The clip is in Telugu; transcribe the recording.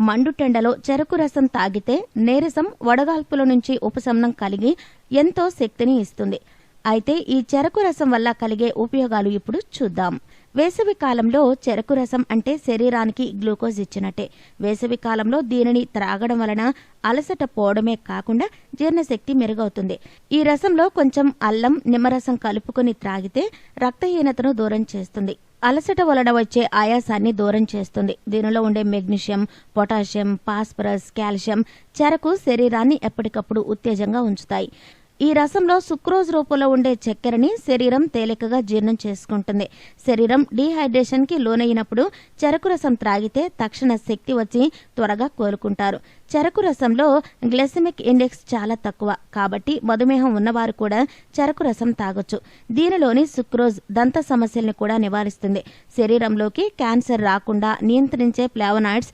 మండుటెండలో చెరకు రసం తాగితే నీరసం, వడగాల్పుల నుంచి ఉపశమనం కలిగి ఎంతో శక్తిని ఇస్తుంది. అయితే ఈ చెరకు రసం వల్ల కలిగే ఉపయోగాలు ఇప్పుడు చూద్దాం. వేసవి కాలంలో చెరకు రసం అంటే శరీరానికి గ్లూకోజ్ ఇచ్చినట్టే. వేసవి కాలంలో దీనిని త్రాగడం వలన అలసట పోవడమే కాకుండా జీర్ణశక్తి మెరుగవుతుంది. ఈ రసంలో కొంచెం అల్లం, నిమ్మరసం కలుపుకొని త్రాగితే రక్తహీనతను దూరం చేస్తుంది. అలసట వలన వచ్చే ఆయాసాన్ని దూరం చేస్తుంది. దీనిలో ఉండే మెగ్నీషియం, పొటాషియం, ఫాస్ఫరస్, కాల్షియం చెరకు శరీరాన్ని ఎప్పటికప్పుడు ఉత్తేజంగా ఉంచుతాయి. ఈ రసంలో సుక్రోజ్ రూపంలో ఉండే చక్కెరని శరీరం తేలికగా జీర్ణం చేసుకుంటుంది. శరీరం డీహైడ్రేషన్ కి లోనైనప్పుడు చెరకు రసం త్రాగితే తక్షణ శక్తి వచ్చి త్వరగా కోలుకుంటారు. చెరకు రసంలో గ్లైసెమిక్ ఇండెక్స్ చాలా తక్కువ కాబట్టి మధుమేహం ఉన్నవారు కూడా చెరకు రసం తాగొచ్చు. దీనిలోని సుక్రోజ్ దంత సమస్యల్ని కూడా నివారిస్తుంది. శరీరంలోకి క్యాన్సర్ రాకుండా నియంత్రించే ఫ్లావనాయిడ్స్